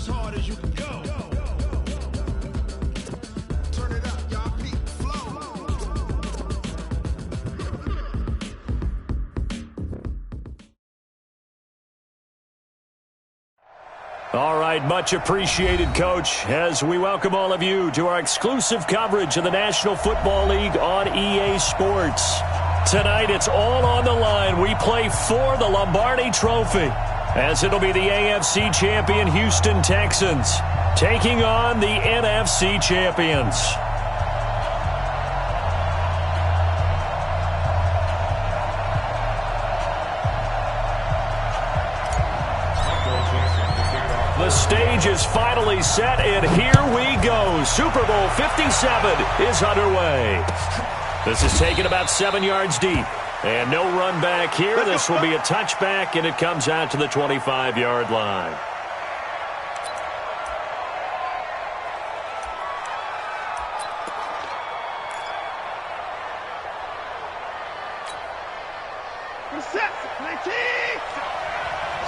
as hard as you can go. Turn it up, y'all. Peak flow. All right, much appreciated, Coach, as we welcome all of you to our exclusive coverage of the National Football League on EA Sports. Tonight, it's all on the line. We play for the Lombardi Trophy, as it'll be the AFC champion Houston Texans taking on the NFC champions. The stage is finally set, and here we go. Super Bowl 57 is underway. This is taken about 7 yards deep. And no run back here. This will be a touchback, and it comes out to the 25-yard line. Let's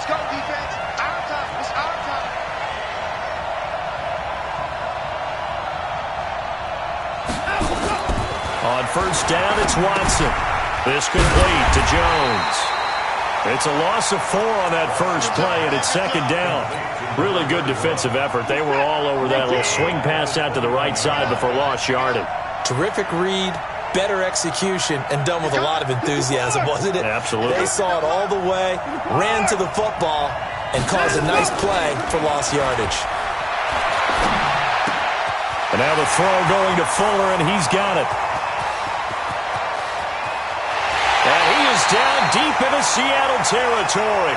go, defense. Our time. It's our time. On first down, it's Watson. This complete to Jones. It's a loss of 4 on that first play, and it's second down. Really good defensive effort. They were all over that little swing pass out to the right side before lost yardage. Terrific read, better execution, and done with a lot of enthusiasm, wasn't it? Absolutely. They saw it all the way, ran to the football, and caused a nice play for lost yardage. And now the throw going to Fuller, and he's got it. And he is down deep into Seattle territory.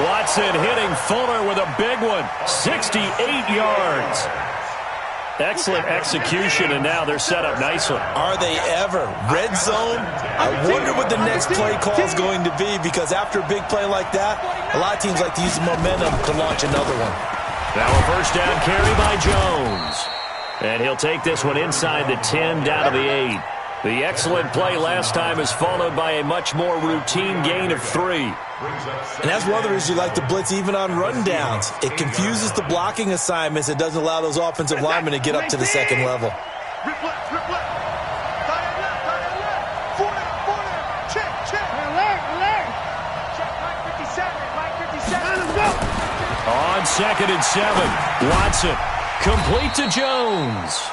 Watson hitting Fuller with a big one, 68 yards. Excellent execution, and now they're set up nicely. Are they ever? Red zone? I wonder what the next play call is going to be, because after a big play like that, a lot of teams like to use the momentum to launch another one. Now a first down carry by Jones. And he'll take this one inside the 10 down to the 8. The excellent play last time is followed by a much more routine gain of 3. And that's one of the reasons you like to blitz even on rundowns. It confuses the blocking assignments. It doesn't allow those offensive linemen to get up to the second level. On 2nd and 7, Watson complete to Jones.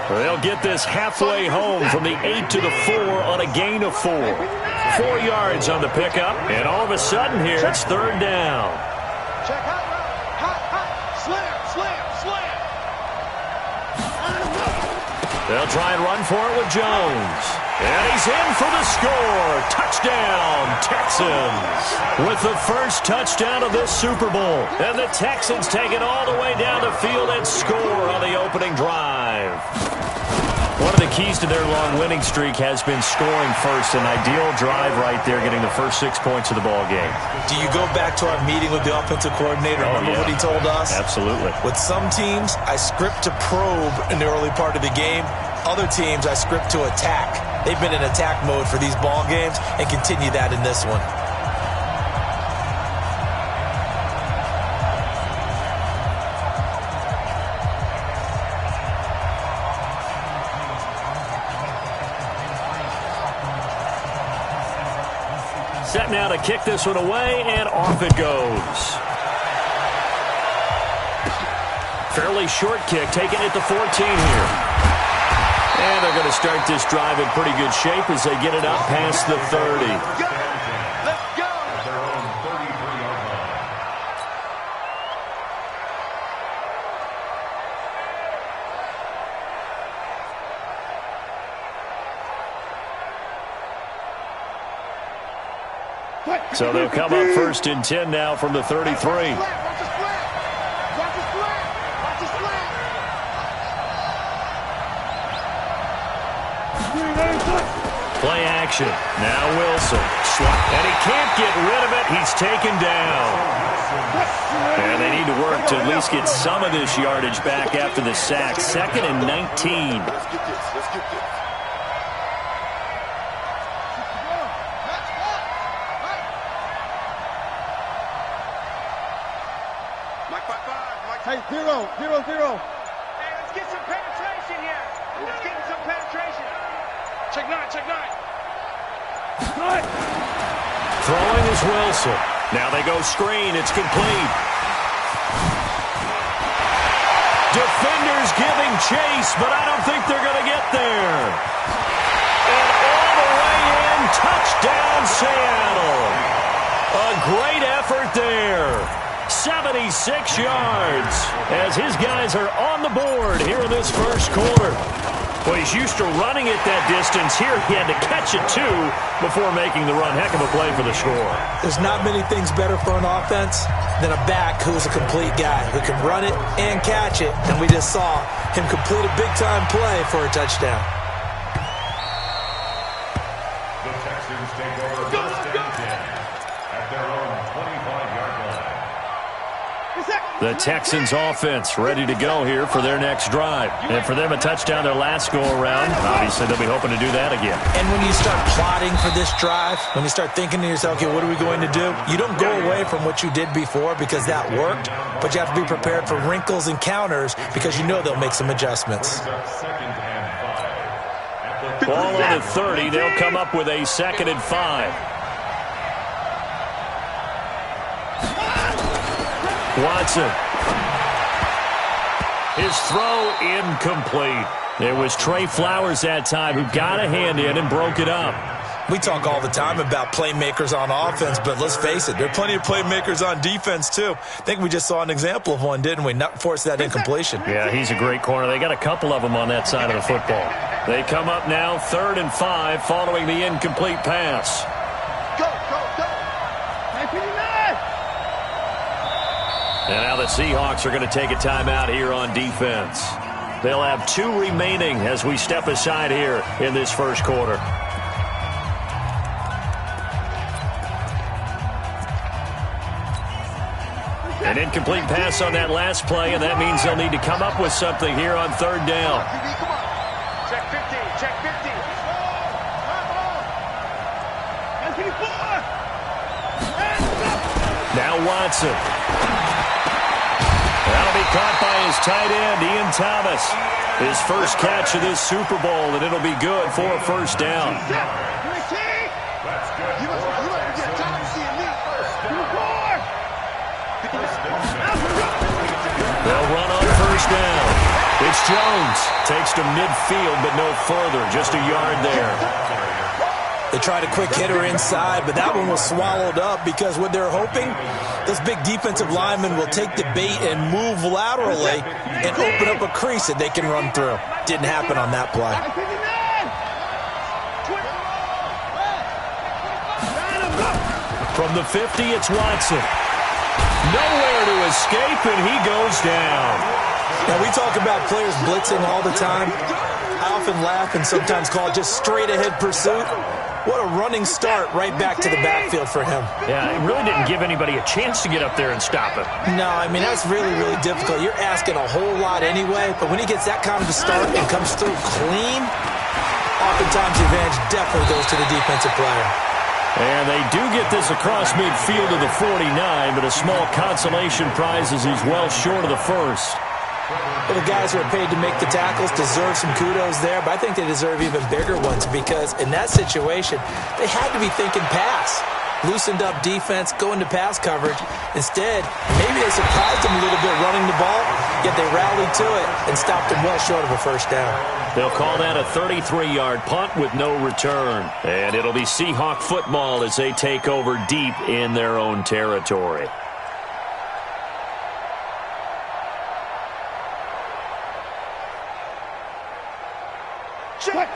They'll get this halfway home from the 8 to the 4 on a gain of 4. 4 yards on the pickup, and all of a sudden here, it's third down. Check hot, slam. They'll try and run for it with Jones. And he's in for the score. Touchdown, Texans. With the first touchdown of this Super Bowl. And the Texans take it all the way down the field and score on the opening drive. One of the keys to their long winning streak has been scoring first. An ideal drive right there, getting the first 6 points of the ball game. Do you go back to our meeting with the offensive coordinator? Remember what he told us? Absolutely. With some teams, I script to probe in the early part of the game. Other teams, I script to attack. They've been in attack mode for these ball games and continue that in this one. Set now to kick this one away, and off it goes. Fairly short kick, taking it to 14 here. And they're going to start this drive in pretty good shape as they get it up past the 30. Let's go. So they'll come up first and 10 now from the 33. Play action. Now Wilson. And he can't get rid of it. He's taken down. And they need to work to at least get some of this yardage back after the sack. 2nd and 19. Let's get this. Mike 5-5. Hey, 0, 0, 0. Hey, let's get some penetration here. Let's get some penetration. Check 9, check 9. Throwing is Wilson. Now they go screen. It's complete. Defenders giving chase, but I don't think they're going to get there. And all the way in, touchdown Seattle. A great effort there. 76 yards as his guys are on the board here in this first quarter. Well, he's used to running it that distance. Here he had to catch it, too, before making the run. Heck of a play for the score. There's not many things better for an offense than a back who is a complete guy, who can run it and catch it. And we just saw him complete a big-time play for a touchdown. The Texans take over first and 10 at their own 25-yard line. The Texans offense ready to go here for their next drive. And for them, a touchdown their last go-around. Obviously, they'll be hoping to do that again. And when you start plotting for this drive, when you start thinking to yourself, okay, what are we going to do? You don't go away from what you did before because that worked, but you have to be prepared for wrinkles and counters because you know they'll make some adjustments. Ball on the 30. They'll come up with a 2nd and 5. Watson. His throw incomplete. It was Trey Flowers that time who got a hand in and broke it up. We talk all the time about playmakers on offense, but let's face it, there are plenty of playmakers on defense, too. I think we just saw an example of one, didn't we? Not force that incompletion. Yeah, he's a great corner. They got a couple of them on that side of the football. They come up now 3rd and 5 following the incomplete pass. Go, go, go. 959. And now the Seahawks are going to take a timeout here on defense. They'll have 2 remaining as we step aside here in this first quarter. An incomplete pass on that last play, and that means they'll need to come up with something here on 3rd down. Come on. Check 50, check 50. Now Watson. That'll be caught by his tight end, Ian Thomas. His first catch of this Super Bowl, and it'll be good for a first down. They'll run on first down. It's Jones. Takes to midfield, but no further. Just a yard there. They tried a quick hitter inside, but that one was swallowed up because what they're hoping, those big defensive linemen will take the bait and move laterally and open up a crease that they can run through. Didn't happen on that play. From the 50, it's Watson. Nowhere to escape, and he goes down. Now, we talk about players blitzing all the time. I often laugh and sometimes call it just straight-ahead pursuit. What a running start right back to the backfield for him. Yeah, it really didn't give anybody a chance to get up there and stop him. No, I mean, that's really, really difficult. You're asking a whole lot anyway, but when he gets that kind of a start and comes through clean, oftentimes the advantage definitely goes to the defensive player. And they do get this across midfield to the 49, but a small consolation prize as he's well short of the first. Well, the guys who are paid to make the tackles deserve some kudos there, but I think they deserve even bigger ones because in that situation, they had to be thinking pass. Loosened up defense, go into pass coverage. Instead, maybe they surprised them a little bit running the ball, yet they rallied to it and stopped them well short of a first down. They'll call that a 33-yard punt with no return. And it'll be Seahawk football as they take over deep in their own territory.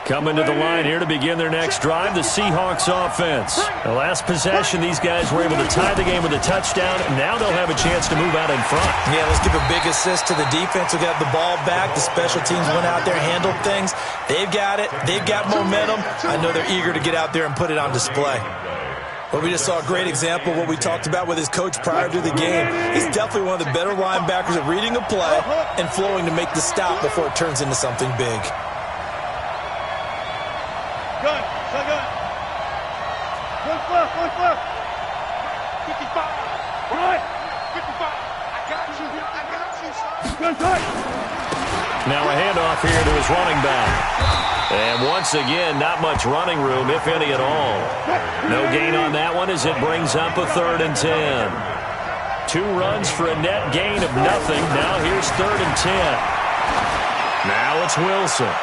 Coming to the line here to begin their next drive, the Seahawks offense. The last possession, these guys were able to tie the game with a touchdown, and now they'll have a chance to move out in front. Yeah, let's give a big assist to the defense who got the ball back. The special teams went out there, handled things. They've got it. They've got momentum. I know they're eager to get out there and put it on display. Well, we just saw a great example of what we talked about with his coach prior to the game. He's definitely one of the better linebackers at reading a play and flowing to make the stop before it turns into something big. Good, so good. One foot. 55. Run. 55. I got you. Now a handoff here to his running back. And once again, not much running room, if any at all. No gain on that one as it brings up a 3rd and 10. 2 runs for a net gain of nothing. Now here's 3rd and 10. Now it's Wilson.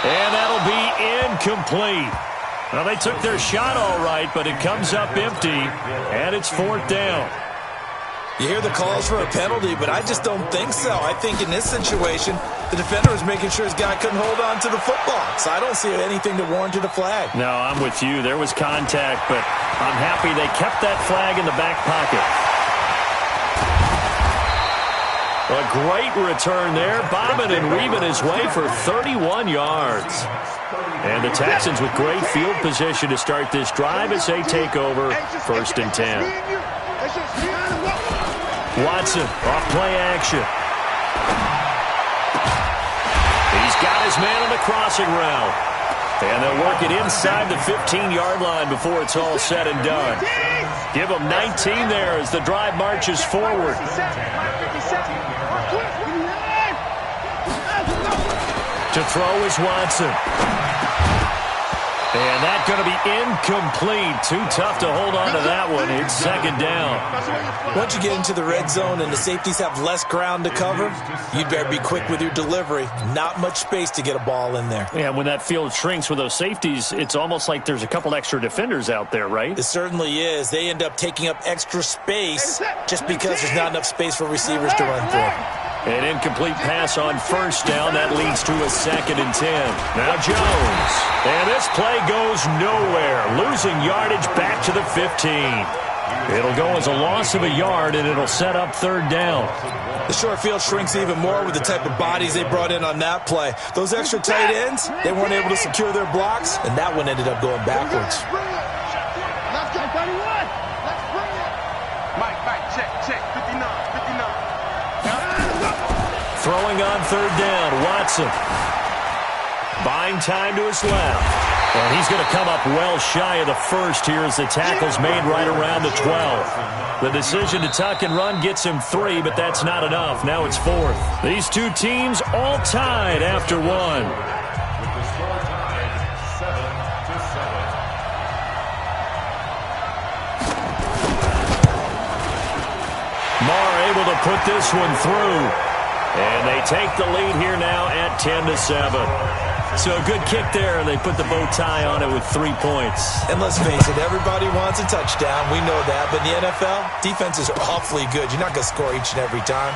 And that'll be incomplete. Well, they took their shot all right, but it comes up empty, and it's 4th down. You hear the calls for a penalty, but I just don't think so. I think in this situation, the defender was making sure his guy couldn't hold on to the football. So I don't see anything to warrant a flag. No, I'm with you. There was contact, but I'm happy they kept that flag in the back pocket. A great return there, bobbing and weaving his way for 31 yards. And the Texans with great field position to start this drive as they take over 1st and 10. Watson off play action. He's got his man on the crossing route. And they'll work it inside the 15-yard line before it's all said and done. Give them 19 there as the drive marches forward. To throw is Watson. And that's going to be incomplete. Too tough to hold on to that one. It's 2nd down. Once you get into the red zone and the safeties have less ground to cover, you'd better be quick with your delivery. Not much space to get a ball in there. Yeah, when that field shrinks with those safeties, it's almost like there's a couple extra defenders out there, right? It certainly is. They end up taking up extra space just because there's not enough space for receivers to run through. An incomplete pass on 1st down. That leads to a 2nd and 10. Now Jones. And this play goes nowhere. Losing yardage back to the 15. It'll go as a loss of a yard, and it'll set up 3rd down. The short field shrinks even more with the type of bodies they brought in on that play. Those extra tight ends, they weren't able to secure their blocks, and that one ended up going backwards. Let's go, 31. Let's bring it. Mike, check. 59. Throwing on 3rd down, Watson. Buying time to his left. And he's going to come up well shy of the 1st here as the tackle's made right around the 12. The decision to tuck and run gets him 3, but that's not enough. Now it's 4th. These two teams all tied after 1. With the score tied 7-7. Marr able to put this one through. And they take the lead here now at 10-7. So a good kick there, and they put the bow tie on it with 3 points. And let's face it, everybody wants a touchdown. We know that. But in the NFL, defenses are awfully good. You're not going to score each and every time.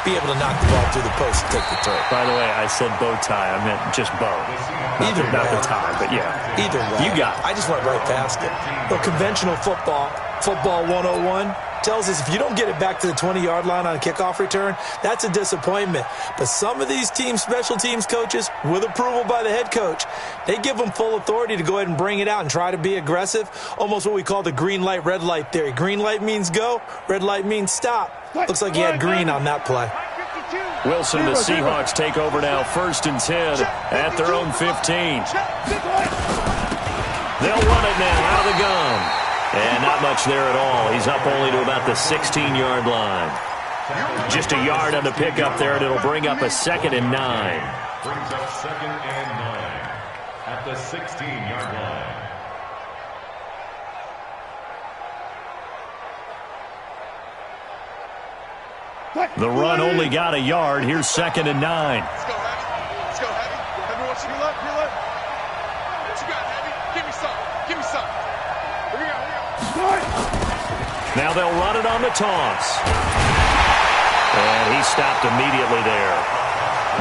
Be able to knock the ball through the post and take the throw. By the way, I said bow tie. I meant just bow. Not the tie, but yeah. Either way. You got it. I just went right past it. Well, conventional football 101, tells us if you don't get it back to the 20-yard line on a kickoff return, that's a disappointment. But some of these team special teams coaches, with approval by the head coach, they give them full authority to go ahead and bring it out and try to be aggressive, almost what we call the green light, red light theory. Green light means go, red light means stop. Looks like he had green on that play. Wilson, the Seahawks take over now 1st and 10 at their own 15. They'll run it now out of the gun. And not much there at all. He's up only to about the 16-yard line. Just a yard on the pickup there, and it'll bring up a 2nd and 9. Brings up 2nd and 9 at the 16-yard line. The run only got a yard. Here's 2nd and 9. Let's go, Heavy. Let's go, Heavy. Heavy wants you to look. What you got, Heavy? Give me some. Here we go. Now they'll run it on the toss. And he stopped immediately there.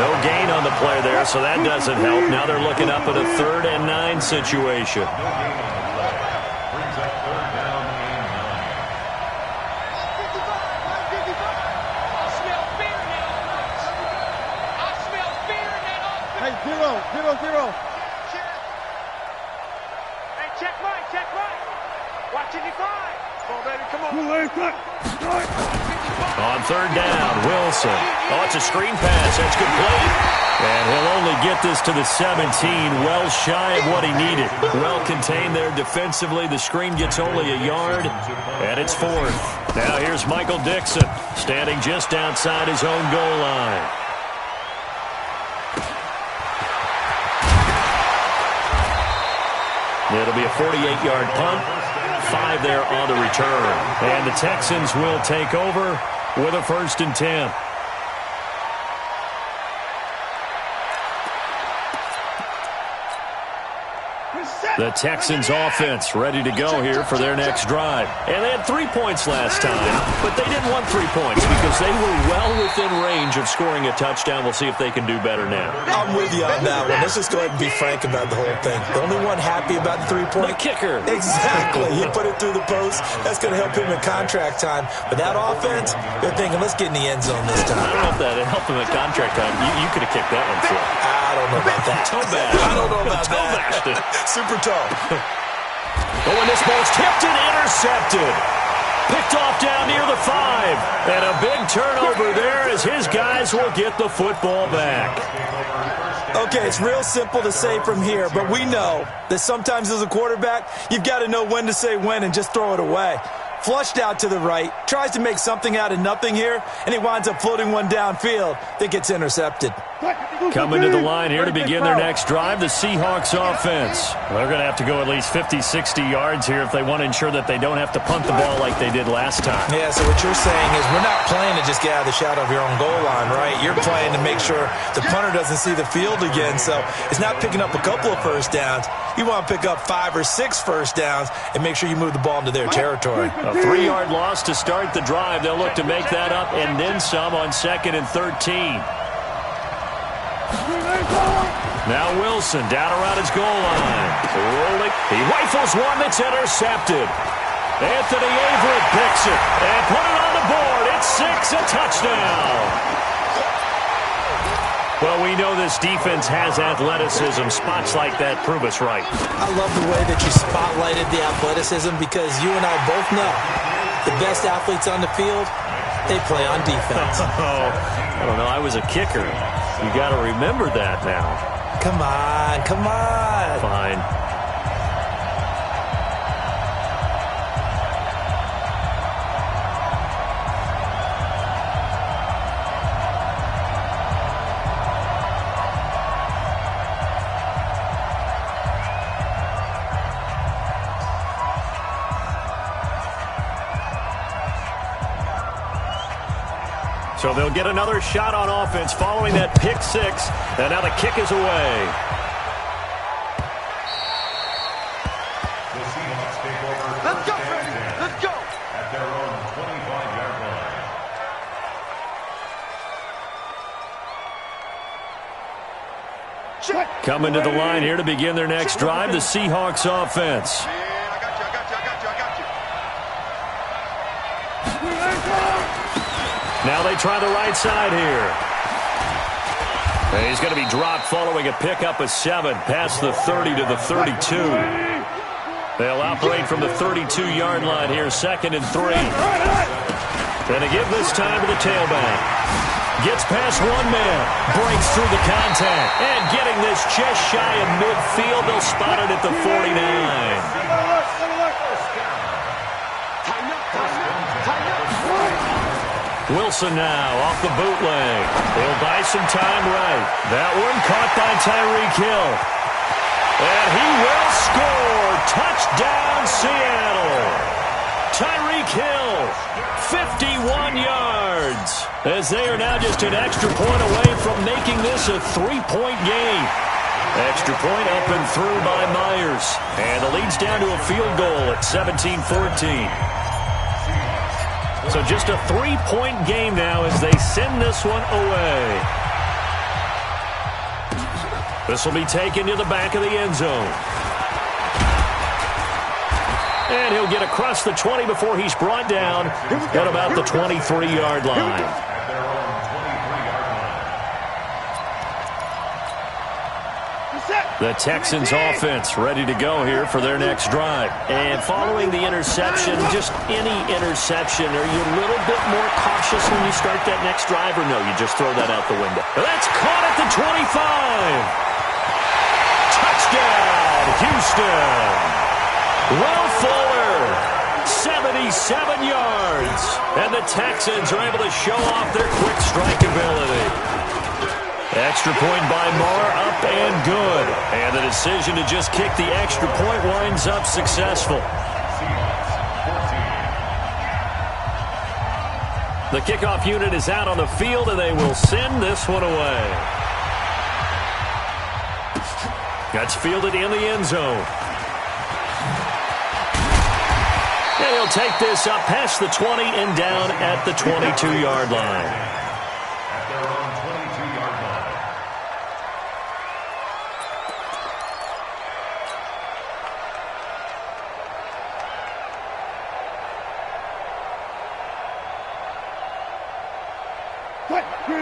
No gain on the play there, so that doesn't help. Now they're looking up at a 3rd and 9 situation. Brings up 3rd down and 9. Hey, 0-0. Hey, check right. Watching you five. Come on, baby, come on. On 3rd down, Wilson. Oh, it's a screen pass. That's complete. And he'll only get this to the 17, well shy of what he needed. Well contained there defensively. The screen gets only a yard, and it's fourth. Now here's Michael Dixon, standing just outside his own goal line. It'll be a 48-yard punt, 5 there on the return. And the Texans will take over with a 1st and 10. The Texans offense ready to go here for their next drive. And they had 3 points last time, but they didn't want 3 points because they were well within range of scoring a touchdown. We'll see if they can do better now. I'm with you on that one. Let's just go ahead and be frank about the whole thing. The only one happy about the 3-point. The kicker. Exactly. He put it through the post. That's going to help him in contract time. But that offense, they're thinking, let's get in the end zone this time. I don't know if that helped him in contract time. You could have kicked that one, too. I don't know about that. Toe bash. I don't know about Toe that. bashed it. Super toe. Oh, and this ball's tipped and intercepted. Picked off down near the 5. And a big turnover there as his guys will get the football back. Okay, it's real simple to say from here, but we know that sometimes as a quarterback, you've got to know when to say when and just throw it away. Flushed out to the right, tries to make something out of nothing here, and he winds up floating one downfield that gets intercepted. Coming to the line here to begin their next drive, the Seahawks offense. They're going to have to go at least 50, 60 yards here if they want to ensure that they don't have to punt the ball like they did last time. Yeah, so what you're saying is we're not playing to just get out of the shadow of your own goal line, right? You're playing to make sure the punter doesn't see the field again, so it's not picking up a couple of first downs. You want to pick up 5 or 6 first downs and make sure you move the ball into their territory. A 3-yard loss to start the drive. They'll look to make that up and then some on 2nd and 13. Now Wilson down around his goal line. Rolling. He rifles one that's intercepted. Anthony Averett picks it and put it on the board. It's 6, a touchdown. Well, we know this defense has athleticism. Spots like that prove us right. I love the way that you spotlighted the athleticism because you and I both know the best athletes on the field, they play on defense. I don't know. I was a kicker. You got to remember that now. Come on, come on. Fine. So they'll get another shot on offense following that pick 6. And now the kick is away. The Seahawks take over. Let's go, Freddy. Let's go. At their own 25-yard line. Check. Coming to the line here to begin their next drive, the Seahawks offense. Man, I got you. Now they try the right side here. And he's going to be dropped following a pickup of 7 past the 30 to the 32. They'll operate from the 32-yard line here, 2nd and 3. And to give this time to the tailback. Gets past one man, breaks through the contact, and getting this just shy of midfield. They'll spot it at the 49. Wilson now off the bootleg. He'll buy some time right. That one caught by Tyreek Hill. And he will score. Touchdown, Seattle. Tyreek Hill, 51 yards. As they are now just an extra point away from making this a 3-point game. Extra point up and through by Myers. And the lead's down to a field goal at 17-14. So just a 3-point game now as they send this one away. This will be taken to the back of the end zone. And he'll get across the 20 before he's brought down at about the 23-yard line. At their own 23-yard line. Set. The Texans offense ready to go here for their next drive. And following the interception, just any interception, are you a little bit more cautious when you start that next drive, or no, you just throw that out the window? That's caught at the 25. Touchdown, Houston. Will Fuller, 77 yards. And the Texans are able to show off their quick strike ability. Extra point by Marr, up and good. And the decision to just kick the extra point winds up successful. The kickoff unit is out on the field, and they will send this one away. That's fielded in the end zone. And he'll take this up past the 20 and down at the 22-yard line.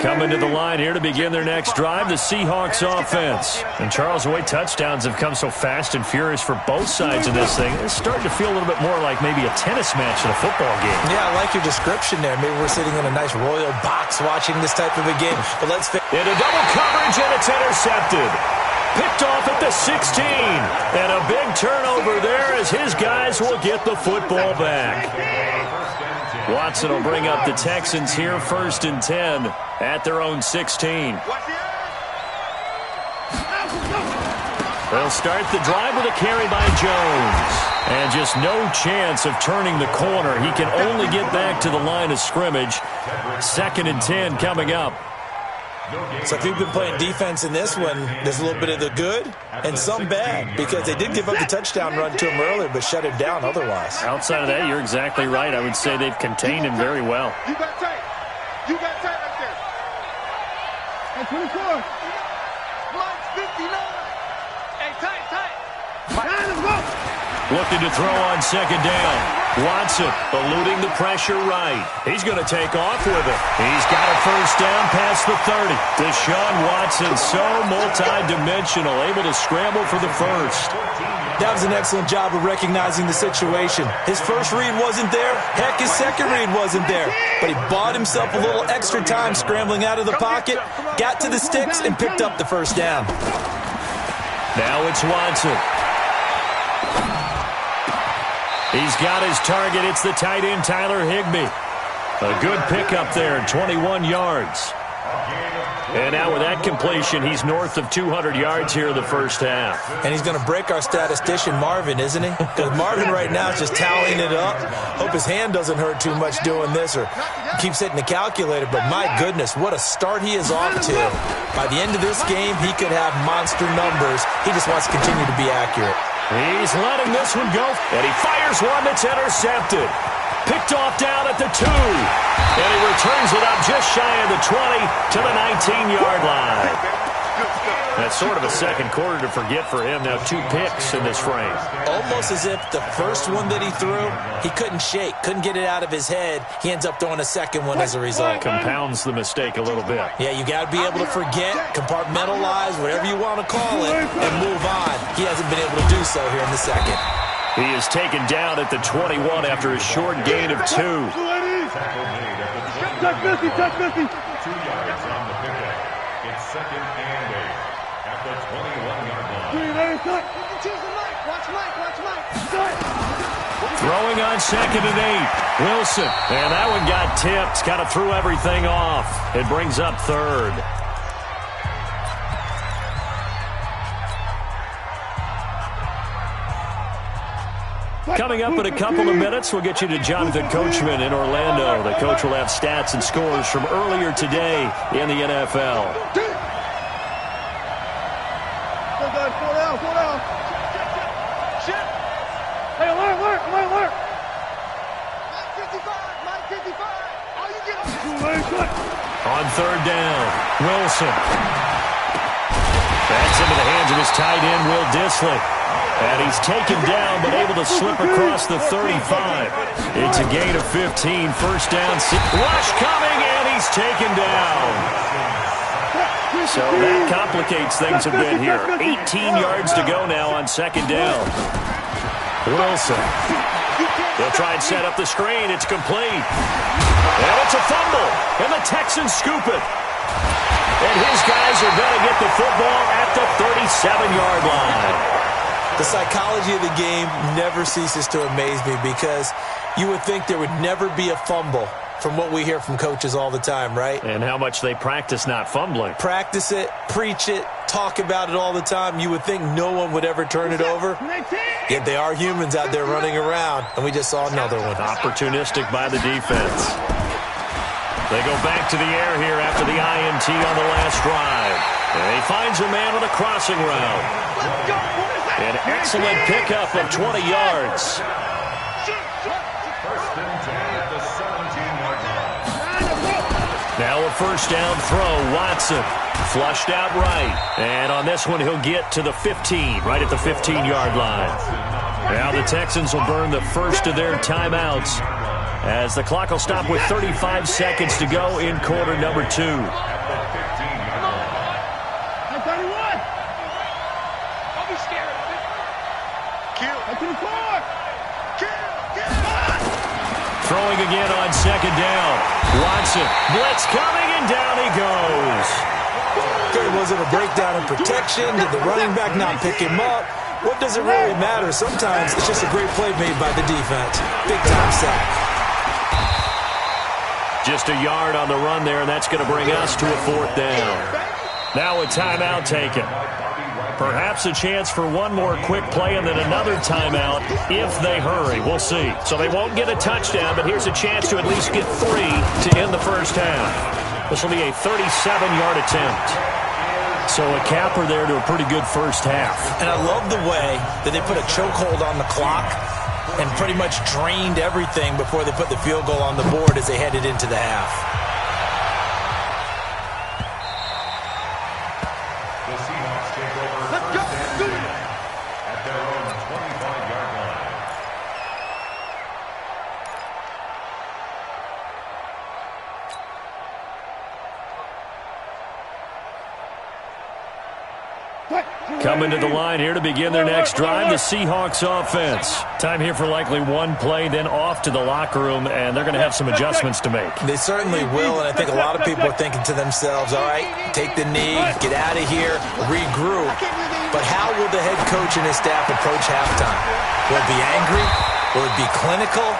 Coming to the line here to begin their next drive, the Seahawks offense. And Charles, the way touchdowns have come so fast and furious for both sides of this thing, it's starting to feel a little bit more like maybe a tennis match than a football game. Yeah, I like your description there. Maybe we're sitting in a nice royal box watching this type of a game. But let's into double coverage, and it's intercepted. Picked off at the 16. And a big turnover there as his guys will get the football back. Watson will bring up the Texans here, 1st and 10 at their own 16. They'll start the drive with a carry by Jones. And just no chance of turning the corner. He can only get back to the line of scrimmage. 2nd and 10 coming up. So if you've been playing defense in this one, there's a little bit of the good and some bad, because they did give up the touchdown run to him earlier but shut him down otherwise. Outside of that, you're exactly right. I would say they've contained him very well. You got tight. You got tight right there. Hey, 24. Mike's 59. Hey, tight. Let's go. Looking to throw on 2nd down. Watson eluding the pressure right. He's going to take off with it. He's got a 1st down past the 30. Deshaun Watson, so multi-dimensional, able to scramble for the 1st. That was an excellent job of recognizing the situation. His first read wasn't there. Heck, his second read wasn't there. But he bought himself a little extra time scrambling out of the pocket, got to the sticks, and picked up the 1st down. Now it's Watson. He's got his target. It's the tight end, Tyler Higbee. A good pickup there, 21 yards. And now with that completion, he's north of 200 yards here in the 1st half. And he's going to break our statistician, Marvin, isn't he? Because Marvin right now is just tallying it up. Hope his hand doesn't hurt too much doing this, or keeps hitting the calculator. But my goodness, what a start he is off to. By the end of this game, he could have monster numbers. He just wants to continue to be accurate. He's letting this one go, and he fires one that's intercepted. Picked off down at the 2. And he returns it up just shy of the 20 to the 19-yard line. That's sort of a second quarter to forget for him. Now 2 picks in this frame. Almost as if the first one that he threw, he couldn't shake, couldn't get it out of his head. He ends up throwing a second one as a result. Compounds the mistake a little bit. Yeah, you got to be able to forget, compartmentalize, whatever you want to call it, and move on. He hasn't been able to do so here in the second. He is taken down at the 21 after a short gain of 2. Touch 50. 2 yards on the pickup. It's 2nd and 8 at the 21-yard line. Watch Mike. Throwing on 2nd and 8. Wilson. And that one got tipped. Kind of threw everything off. It brings up 3rd. Coming up in a couple of minutes, we'll get you to Jonathan Coachman in Orlando. The coach will have stats and scores from earlier today in the NFL. Hey, alert. Mike 55. All you get On 3rd down, Wilson. That's into the hands of his tight end, Will Dissly. And he's taken down, but able to slip across the 35. It's a gain of 15, 1st down. Rush coming, and he's taken down. So that complicates things a bit here. 18 yards to go now on second down. Wilson. He'll try and set up the screen. It's complete. And it's a fumble. And the Texans scoop it. And his guys are going to get the football at the 37-yard line. The psychology of the game never ceases to amaze me because you would think there would never be a fumble from what we hear from coaches all the time, right? And how much they practice not fumbling. Practice it, preach it, talk about it all the time. You would think no one would ever turn it over. Yet they are humans out there running around, and we just saw another one. Opportunistic by the defense. They go back to the air here after the INT on the last drive. And he finds a man on a crossing route. An excellent pickup of 20 yards. First and 10 at the 17-yard line. Now a first down throw. Watson flushed out right. And on this one, he'll get to the 15, right at the 15-yard line. Now the Texans will burn the first of their timeouts as the clock will stop with 35 seconds to go in quarter number 2. Throwing again on second down. Watson, blitz coming, and down he goes. Okay, was it a breakdown in protection? Did the running back not pick him up? What does it really matter? Sometimes it's just a great play made by the defense. Big-time sack. Just a yard on the run there, and that's going to bring us to a fourth down. Now a timeout taken. Perhaps a chance for one more quick play and then another timeout if they hurry. We'll see. So they won't get a touchdown, but here's a chance to at least get 3 to end the first half. This will be a 37-yard attempt. So a capper there to a pretty good first half. And I love the way that they put a chokehold on the clock and pretty much drained everything before they put the field goal on the board as they headed into the half. Coming to the line here to begin their next drive, the Seahawks offense. Time here for likely one play, then off to the locker room, and they're going to have some adjustments to make. They certainly will, and I think a lot of people are thinking to themselves, all right, take the knee, get out of here, regroup. But how will the head coach and his staff approach halftime? Will it be angry? Will it be clinical?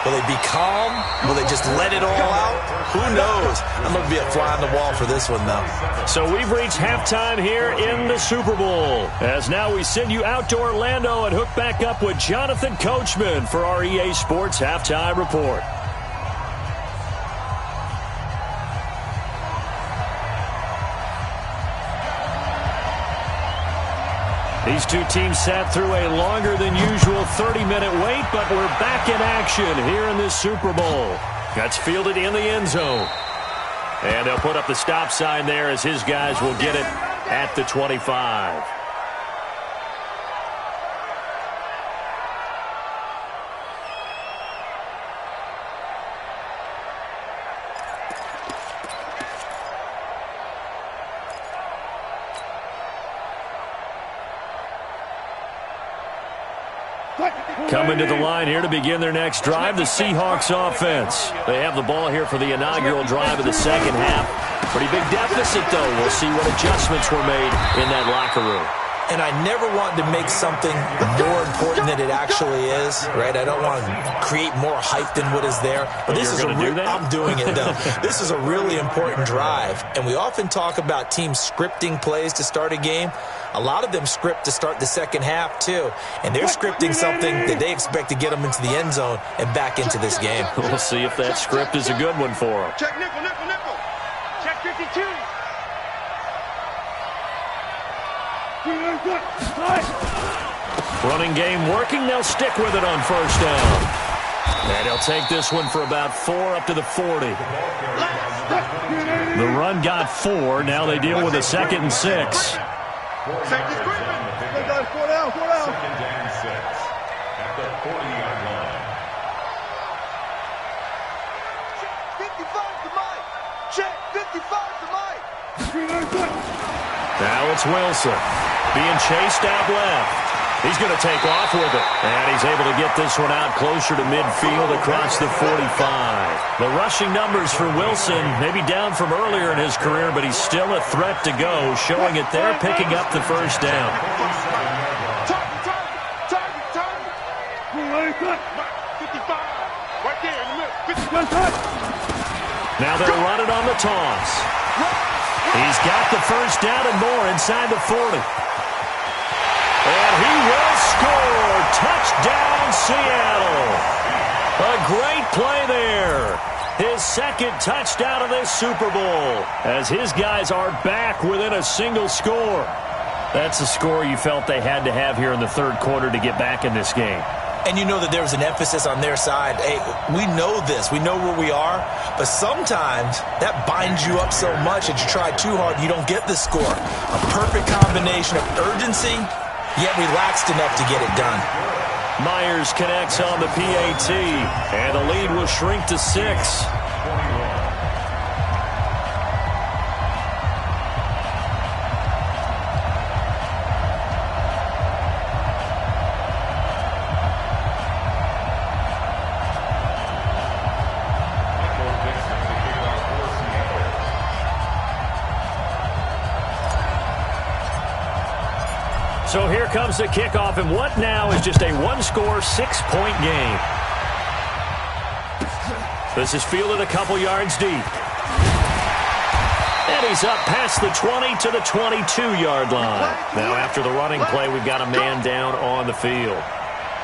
Will they be calm? Will they just let it all out? Who knows? I'm going to be a fly on the wall for this one, though. So we've reached halftime here in the Super Bowl. As now we send you out to Orlando and hook back up with Jonathan Coachman for our EA Sports Halftime Report. These two teams sat through a longer than usual 30-minute wait, but we're back in action here in this Super Bowl. That's fielded in the end zone. And they'll put up the stop sign there as his guys will get it at the 25. Coming to the line here to begin their next drive, the Seahawks offense. They have the ball here for the inaugural drive of the second half. Pretty big deficit, though. We'll see what adjustments were made in that locker room. And I never want to make something more important than it actually is, right? I don't want to create more hype than what is there. But this is I'm doing it, though. This is a really important drive. And we often talk about teams scripting plays to start a game. A lot of them script to start the second half, too. And they're scripting something that they expect to get them into the end zone and back into this game. We'll see if that script is a good one for them. Check nickel, nickel, nickel. Check 52. Running game working. They'll stick with it on first down. And he'll take this one for about 4 up to the 40. The run got 4. Now they deal with a 2nd and 6. Second and 6 at the 40-yard line. Check 55 to Mike. Check 55 to Mike. Now it's Wilson being chased out left. He's going to take off with it. And he's able to get this one out closer to midfield across the 45. The rushing numbers for Wilson may be down from earlier in his career, but he's still a threat to go, showing it there, picking up the first down. Now they're running on the toss. He's got the first down and more inside the 40. And he will score. Touchdown, Seattle. A great play there. His second touchdown of this Super Bowl as his guys are back within a single score. That's a score you felt they had to have here in the third quarter to get back in this game. And you know that there was an emphasis on their side. Hey, we know this. We know where we are. But sometimes that binds you up so much that you try too hard and you don't get the score. A perfect combination of urgency, yet relaxed enough to get it done. Myers connects on the PAT, and the lead will shrink to 6. So here comes the kickoff, and what now is just a one-score, 6-point game. This is fielded a couple yards deep. And he's up past the 20 to the 22-yard line. Now after the running play, we've got a man down on the field.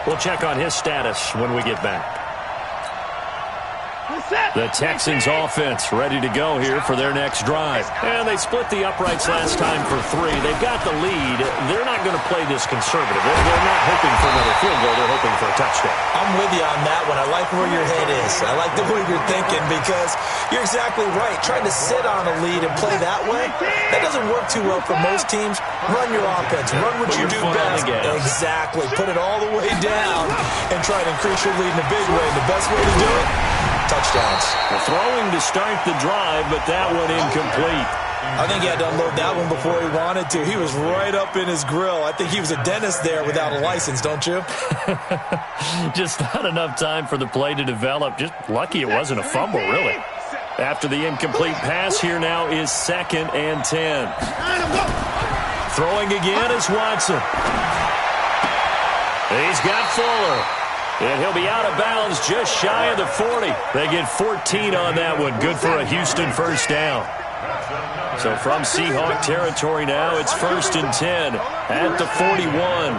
We'll check on his status when we get back. The Texans offense ready to go here for their next drive. And they split the uprights last time for 3. They've got the lead. They're not going to play this conservative. They're not hoping for another field goal. They're hoping for a touchdown. I'm with you on that one. I like where your head is. I like the way you're thinking because you're exactly right. Trying to sit on a lead and play that way, that doesn't work too well for most teams. Run your offense. Run what you do best. Exactly. Put it all the way down and try to increase your lead in a big way. The best way to do it, touchdowns. Throwing to start the drive, but that one incomplete. I think he had to unload that one before he wanted to. He was right up in his grill. I think he was a dentist there without a license, don't you? Just not enough time for the play to develop. Just lucky it wasn't a fumble, really. After the incomplete pass, here now is 2nd and 10. Throwing again is Watson. He's got Fuller. And he'll be out of bounds just shy of the 40. They get 14 on that one. Good for a Houston first down. So from Seahawk territory now, it's 1st and 10 at the 41.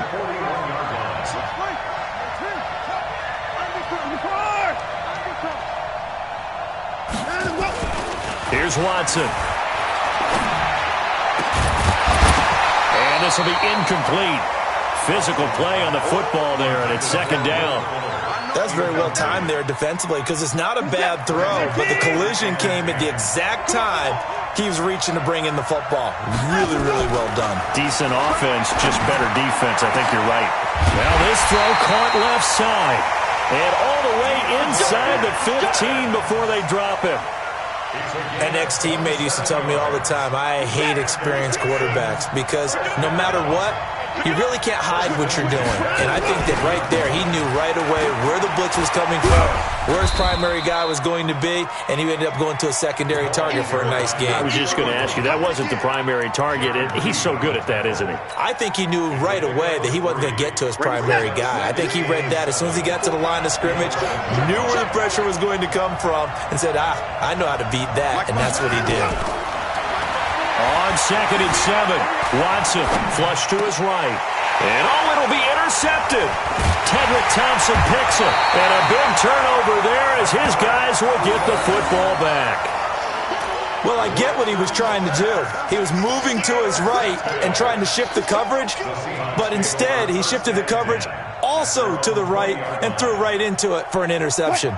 Here's Watson. And this will be incomplete. Physical play on the football there, and it's 2nd down. That's very well timed there defensively because it's not a bad throw, but the collision came at the exact time he was reaching to bring in the football. Really, really well done. Decent offense, just better defense. I think you're right. Now this throw caught left side, and all the way inside the 15 before they drop it. An ex-teammate used to tell me all the time, I hate experienced quarterbacks because no matter what, you really can't hide what you're doing. And I think that right there, he knew right away where the blitz was coming from, where his primary guy was going to be, and he ended up going to a secondary target for a nice game. I was just going to ask you, that wasn't the primary target, and he's so good at that, isn't he? I think he knew right away that he wasn't going to get to his primary guy. I think he read that as soon as he got to the line of scrimmage, knew where the pressure was going to come from, and said, I know how to beat that, and that's what he did. On 2nd and 7, Watson flush to his right. And it'll be intercepted. Tedrick Thompson picks it. And a big turnover there as his guys will get the football back. Well, I get what he was trying to do. He was moving to his right and trying to shift the coverage, but instead he shifted the coverage also to the right and threw right into it for an interception.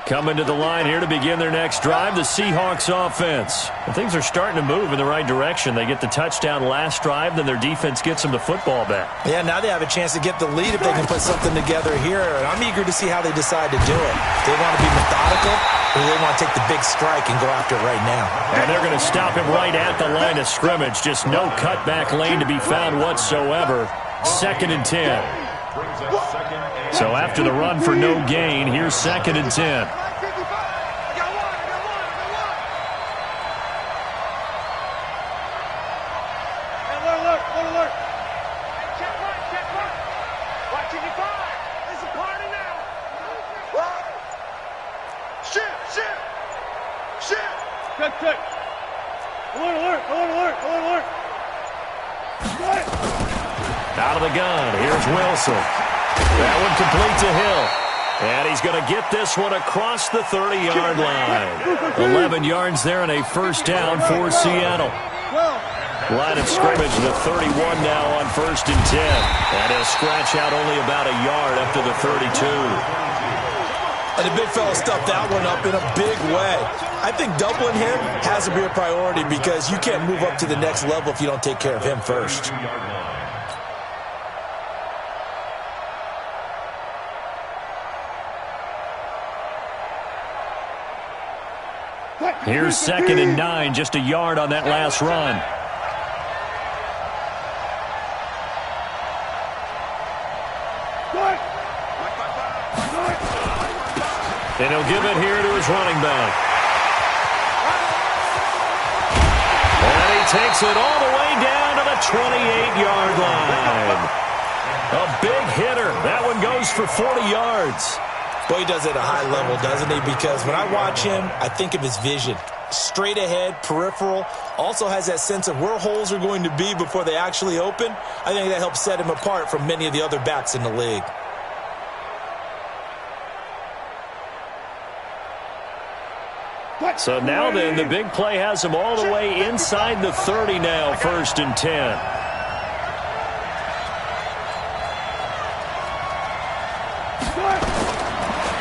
Coming to the line here to begin their next drive, the Seahawks offense. And things are starting to move in the right direction. They get the touchdown last drive, then their defense gets them the football back. Yeah, now they have a chance to get the lead if they can put something together here. And I'm eager to see how they decide to do it. Do they want to be methodical, or do they want to take the big strike and go after it right now? And they're going to stop him right at the line of scrimmage. Just no cutback lane to be found whatsoever. 2nd and 10. So after the run for no gain, here's 2nd and 10. Out of the gun, here's Wilson. That one complete to Hill. And he's going to get this one across the 30-yard line. 11 yards there and a first down for Seattle. Line of scrimmage, the 31 now on 1st and 10. And he'll scratch out only about a yard up to the 32. And the big fella stuffed that one up in a big way. I think doubling him has to be a priority because you can't move up to the next level if you don't take care of him first. Here's 2nd and 9, just a yard on that last run. And he'll give it here to his running back. And he takes it all the way down to the 28-yard line. A big hitter. That one goes for 40 yards. Boy, he does it at a high level, doesn't he? Because when I watch him, I think of his vision. Straight ahead, peripheral. Also has that sense of where holes are going to be before they actually open. I think that helps set him apart from many of the other backs in the league. So now then, the big play has him all the way inside the 30 now, 1st and 10.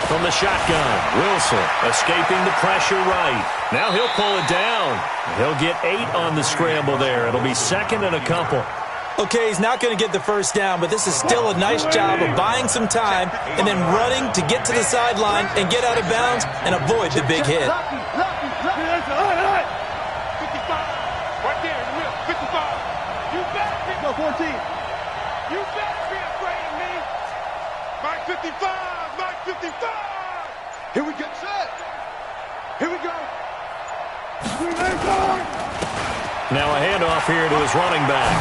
From the shotgun, Wilson escaping the pressure right. Now he'll pull it down. He'll get 8 on the scramble there. It'll be 2nd and a couple. Okay, he's not going to get the first down, but this is still a nice job of buying some time and then running to get to the sideline and get out of bounds and avoid the big hit. 55. Right there in the middle. 55. You better be. Go 14. You better be afraid of me. Mike 55. Mike 55. Here we go. Set. Here we go. Now a handoff here to his running back.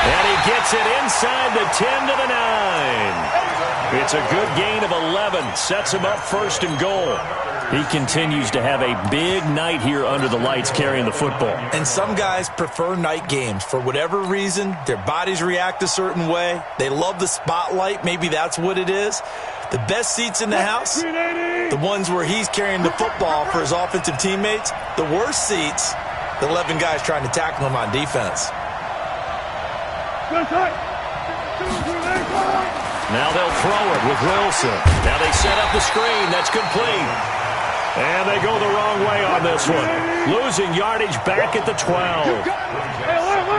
And he gets it inside the 10 to the 9. It's a good gain of 11. Sets him up 1st and goal. He continues to have a big night here under the lights carrying the football. And some guys prefer night games. For whatever reason, their bodies react a certain way. They love the spotlight. Maybe that's what it is. The best seats in the house, the ones where he's carrying the football for his offensive teammates. The worst seats, the 11 guys trying to tackle him on defense. Now they'll throw it with Wilson. Now they set up the screen. That's complete. And they go the wrong way on this one. Losing yardage back at the 12.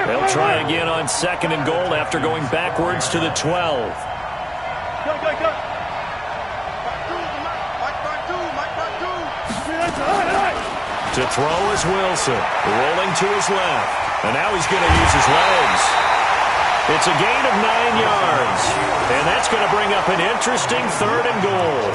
They'll try again on 2nd and goal after going backwards to the 12. To throw is Wilson. Rolling to his left. And now he's going to use his legs. It's a gain of 9 yards. And that's going to bring up an interesting 3rd and goal.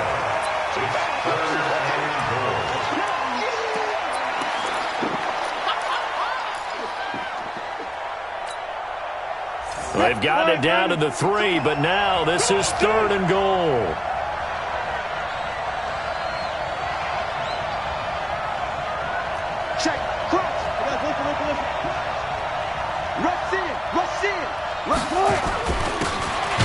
They've got it down to the 3, but now this is 3rd and goal. Check. Cross. Rush in. Rush in. Rush in.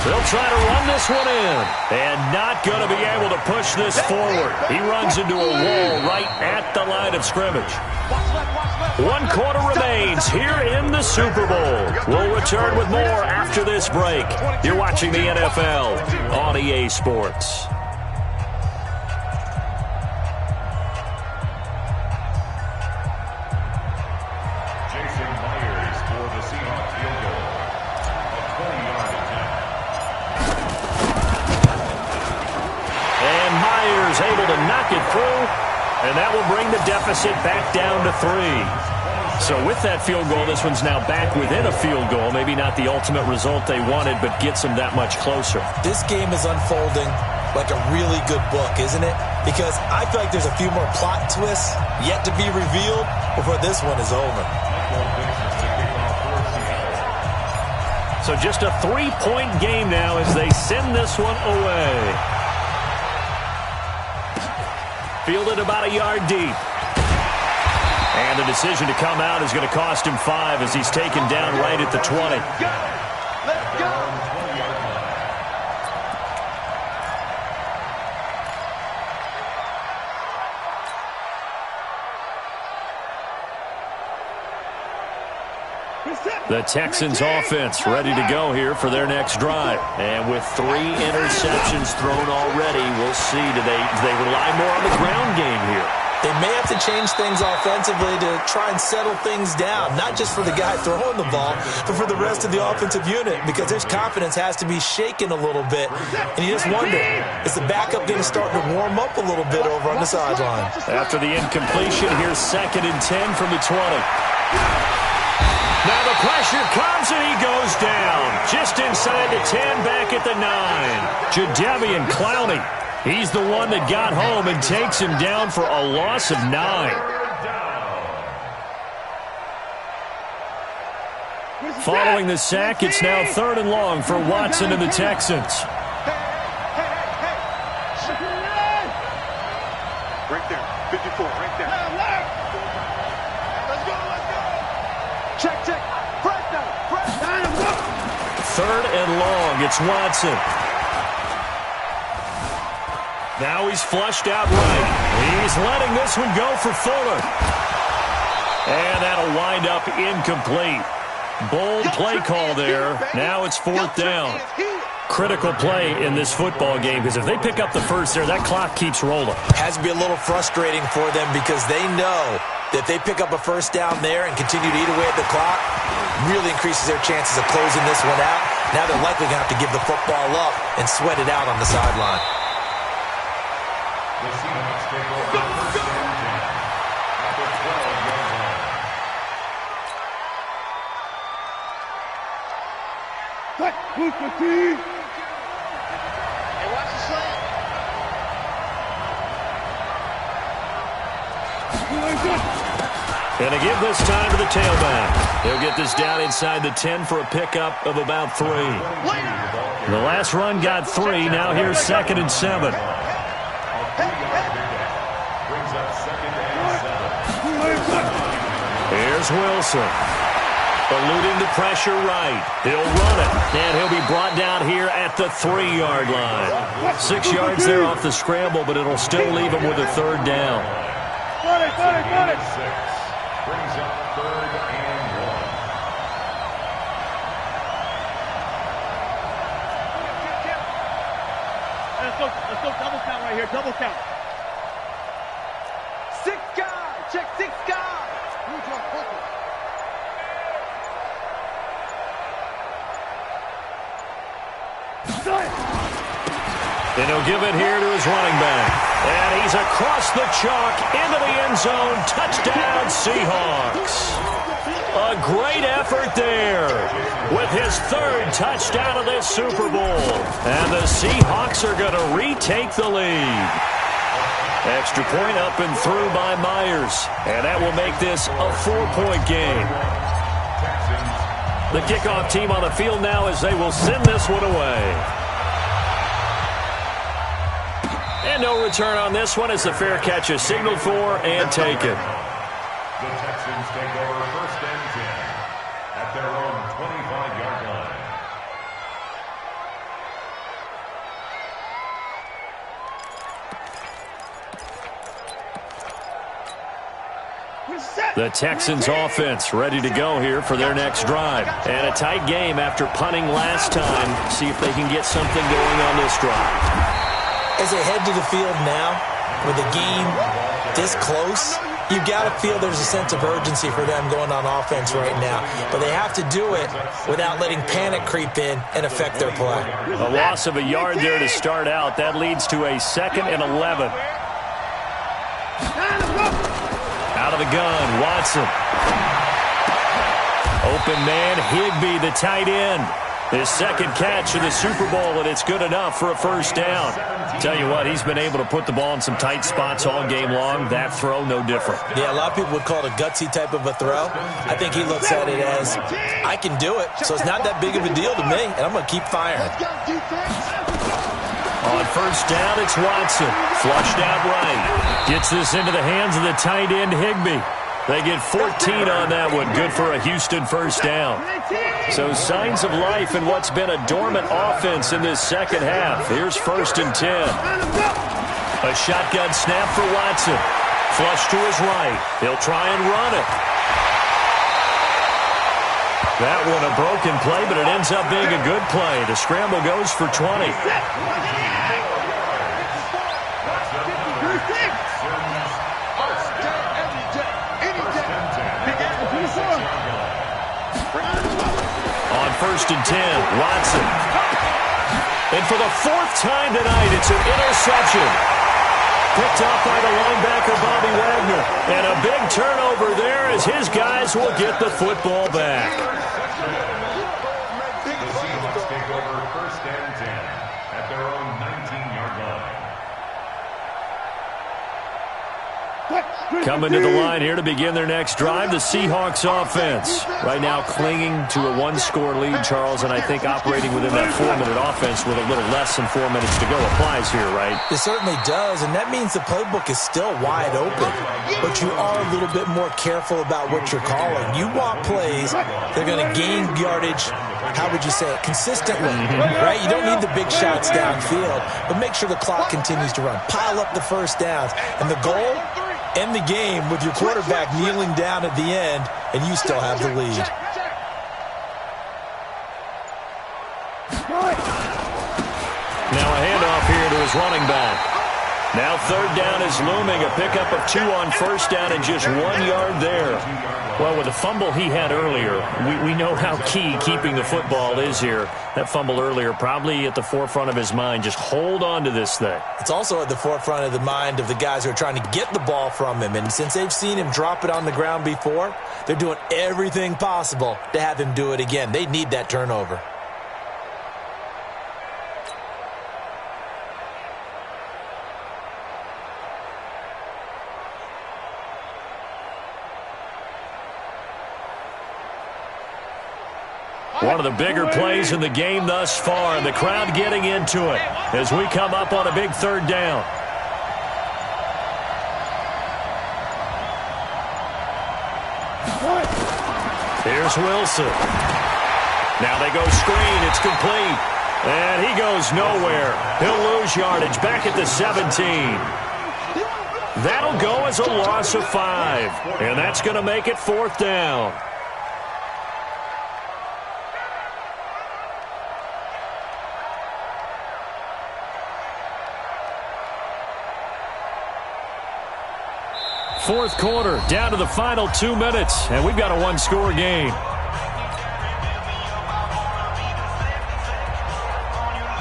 They'll try to run this one in. And not going to be able to push this forward. He runs into a wall right at the line of scrimmage. 1 quarter remains here in the Super Bowl. We'll return with more after this break. You're watching the NFL on EA Sports. is able to knock it through, and that will bring the deficit back down to 3. So with that field goal, this one's now back within a field goal. Maybe not the ultimate result they wanted, but gets them that much closer. This game is unfolding like a really good book, isn't it? Because I feel like there's a few more plot twists yet to be revealed before this one is over. So just a 3-point game now as they send this one away. Fielded about a yard deep. And the decision to come out is going to cost him 5 as he's taken down right at the 20. Let's go! The Texans offense ready to go here for their next drive. And with 3 interceptions thrown already, we'll see. Do they rely more on the ground game here? They may have to change things offensively to try and settle things down, not just for the guy throwing the ball, but for the rest of the offensive unit, because his confidence has to be shaken a little bit. And you just wonder, is the backup going to start to warm up a little bit over on the sideline? After the incompletion, here's 2nd and 10 from the 20. Now the pressure comes and he goes down. Just inside the 10, back at the 9. Jadeveon Clowney. He's the one that got home and takes him down for a loss of 9. Following the sack, it's now 3rd and long for Watson and the Texans. Right there, 54, right there. Let's go, let's go. Check. Press down, go. 3rd and long, it's Watson. Now he's flushed out right. He's letting this one go for Fuller. And that'll wind up incomplete. Bold play call there. Now it's 4th down. Critical play in this football game, because if they pick up the first there, that clock keeps rolling. Has to be a little frustrating for them because they know that if they pick up a first down there and continue to eat away at the clock, really increases their chances of closing this one out. Now they're likely going to have to give the football up and sweat it out on the sideline. The Seahawks take over first and 10 at the 12-yard line. Cut, move the team. Hey, watch the slant. And to give this time to the tailback. He'll get this down inside the 10 for a pickup of about 3. The last run got 3. Now here's 2nd and 7. Here's Wilson. Eluding the pressure right. He'll run it. And he'll be brought down here at the 3-yard line. 6 yards there off the scramble, but it'll still leave him with a 3rd down. Got it. 6 brings up 3rd and 1. Let's go double count right here. Double count. 6 guys. Check 6 guys. And he'll give it here to his running back. And he's across the chalk into the end zone. Touchdown, Seahawks. A great effort there with his 3rd touchdown of this Super Bowl. And the Seahawks are going to retake the lead. Extra point up and through by Myers. And that will make this a 4-point game. The kickoff team on the field now as they will send this one away. And no return on this one as the fair catch is signaled for and taken. The Texans take over first and 10 at their own 25-yard line. The Texans offense ready to go here for their next drive. And a tight game after punting last time. See if they can get something going on this drive. As they head to the field now, with a game this close, you got to feel there's a sense of urgency for them going on offense right now. But they have to do it without letting panic creep in and affect their play. A loss of a yard there to start out. That leads to a 2nd and 11. Out of the gun, Watson. Open man, Higbee, the tight end. His second catch of the Super Bowl, and it's good enough for a first down. Tell you what, he's been able to put the ball in some tight spots all game long. That throw, no different. Yeah, a lot of people would call it a gutsy type of a throw. I think he looks at it as, I can do it, so it's not that big of a deal to me, and I'm going to keep firing. On first down, it's Watson. Flushed out right. Gets this into the hands of the tight end, Higbee. They get 14 on that one. Good for a Houston first down. So signs of life in what's been a dormant offense in this second half. Here's 1st and 10. A shotgun snap for Watson. Flush to his right. He'll try and run it. That one a broken play, but it ends up being a good play. The scramble goes for 20. On 1st and 10, Watson. And for the 4th time tonight, it's an interception. Picked off by the linebacker, Bobby Wagner. And a big turnover there as his guys will get the football back. The Seahawks take over 1st and 10 at their own 19-yard line. Coming to the line here to begin their next drive, the Seahawks offense. Right now clinging to a 1-score lead, Charles, and I think operating within that 4-minute offense with a little less than 4 minutes to go applies here, right? It certainly does, and that means the playbook is still wide open. But you are a little bit more careful about what you're calling. You want plays that are going to gain yardage, how would you say it, consistently, right? You don't need the big shots downfield, but make sure the clock continues to run. Pile up the first downs, and the goal, end the game with your quarterback kneeling down at the end, and you still have the lead. Now a handoff here to his running back. Now 3rd down is looming. A pickup of 2 on first down and just 1 yard there. Well, with the fumble he had earlier, we know how key keeping the football is here. That fumble earlier probably at the forefront of his mind. Just hold on to this thing. It's also at the forefront of the mind of the guys who are trying to get the ball from him. And since they've seen him drop it on the ground before, they're doing everything possible to have him do it again. They need that turnover. One of the bigger plays in the game thus far, and the crowd getting into it as we come up on a big 3rd down. Here's Wilson. Now they go screen. It's complete. And he goes nowhere. He'll lose yardage back at the 17. That'll go as a loss of 5. And that's going to make it 4th down. Fourth quarter, down to the final 2 minutes, and we've got a 1-score game.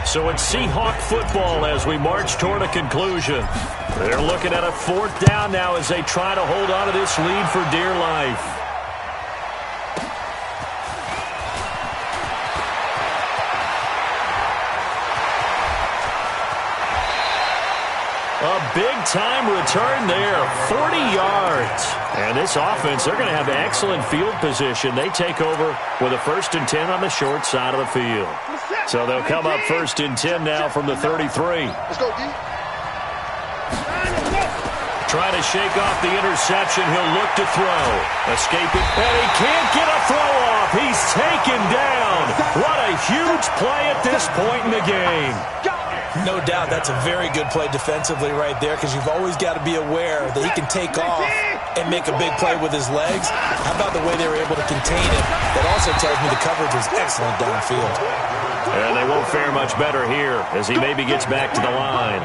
So it's Seahawk football as we march toward a conclusion. They're looking at a 4th down now as they try to hold on to this lead for dear life. A big-time return there, 40 yards. And this offense, they're going to have excellent field position. They take over with a 1st and 10 on the short side of the field. So they'll come up 1st and 10 now from the 33. Let's go, D. Trying to shake off the interception. He'll look to throw. Escaping. And he can't get a throw off. He's taken down. What a huge play at this point in the game. No doubt that's a very good play defensively right there, because you've always got to be aware that he can take off and make a big play with his legs. How about the way they were able to contain him? That also tells me the coverage was excellent downfield. And they won't fare much better here as he maybe gets back to the line.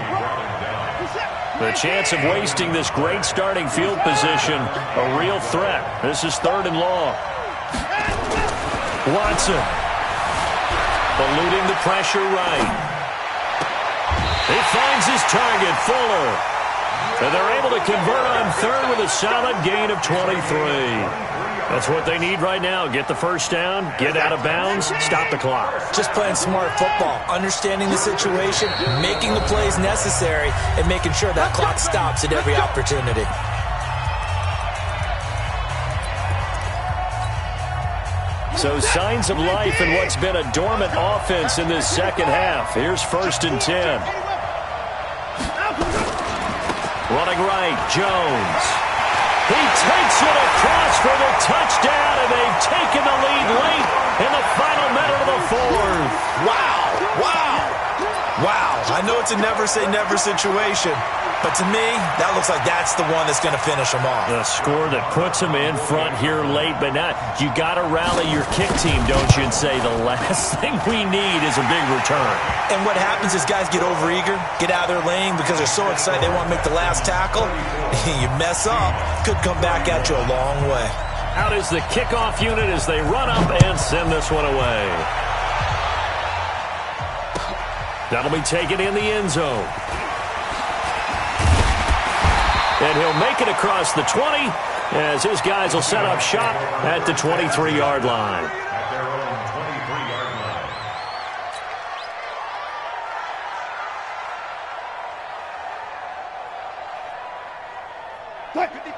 The chance of wasting this great starting field position, a real threat. This is 3rd and long. Watson eluding the pressure right. He finds his target, Fuller. And they're able to convert on 3rd with a solid gain of 23. That's what they need right now. Get the first down, get out of bounds, stop the clock. Just playing smart football, understanding the situation, making the plays necessary, and making sure that clock stops at every opportunity. So signs of life in what's been a dormant offense in this second half. Here's 1st and 10. Running right, Jones. He takes it across for the touchdown, and they've taken the lead late in the final minute of the 4th. Wow. I know it's a never-say-never situation, but to me, that looks like that's the one that's going to finish them off. The score that puts them in front here late, but now you got to rally your kick team, don't you, and say the last thing we need is a big return. And what happens is guys get overeager, get out of their lane because they're so excited they want to make the last tackle. You mess up, could come back at you a long way. Out is the kickoff unit as they run up and send this one away. That'll be taken in the end zone. And he'll make it across the 20 as his guys will set up shop at the 23-yard line. At their own 23-yard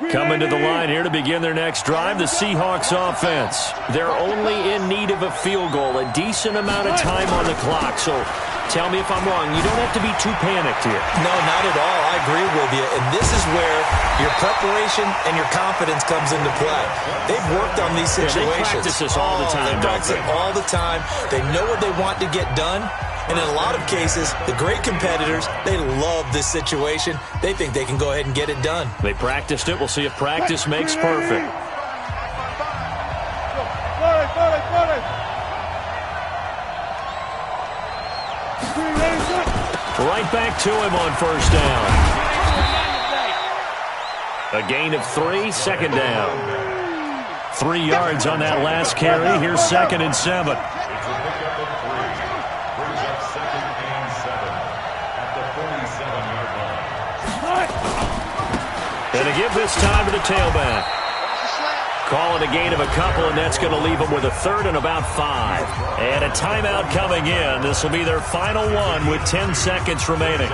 line. Coming to the line here to begin their next drive, the Seahawks offense. They're only in need of a field goal, a decent amount of time on the clock. So tell me if I'm wrong. You don't have to be too panicked here. No, not at all. I agree with you. And this is where your preparation and your confidence comes into play. They've worked on these situations. Yeah, they practice this all the time. They practice it all the time. They know what they want to get done. And in a lot of cases, the great competitors, they love this situation. They think they can go ahead and get it done. They practiced it. We'll see if practice makes perfect. Right back to him on 1st down. A gain of 3, 2nd down. 3 yards on that last carry. Here's 2nd and 7. It's a pickup of 3. Brings up 2nd and 7 at the 47-yard line. And to give this time to the tailback. Call it a gain of a couple, and that's going to leave them with a 3rd and about 5. And a timeout coming in. This will be their final one with 10 seconds remaining.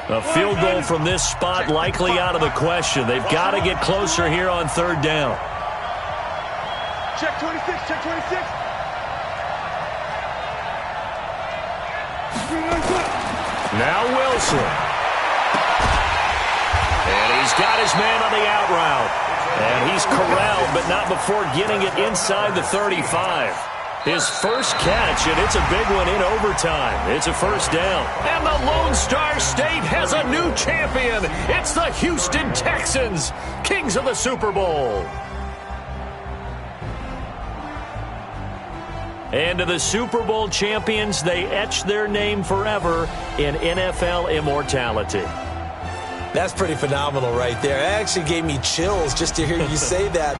A field goal from this spot likely out of the question. They've got to get closer here on 3rd down. Check 26, check 26. Now Wilson. And he's got his man on the out route. And he's corralled, but not before getting it inside the 35. His first catch, and it's a big one in overtime. It's a 1st down. And the Lone Star State has a new champion. It's the Houston Texans, kings of the Super Bowl. And to the Super Bowl champions, they etch their name forever in NFL immortality. That's pretty phenomenal right there. It actually gave me chills just to hear you say that.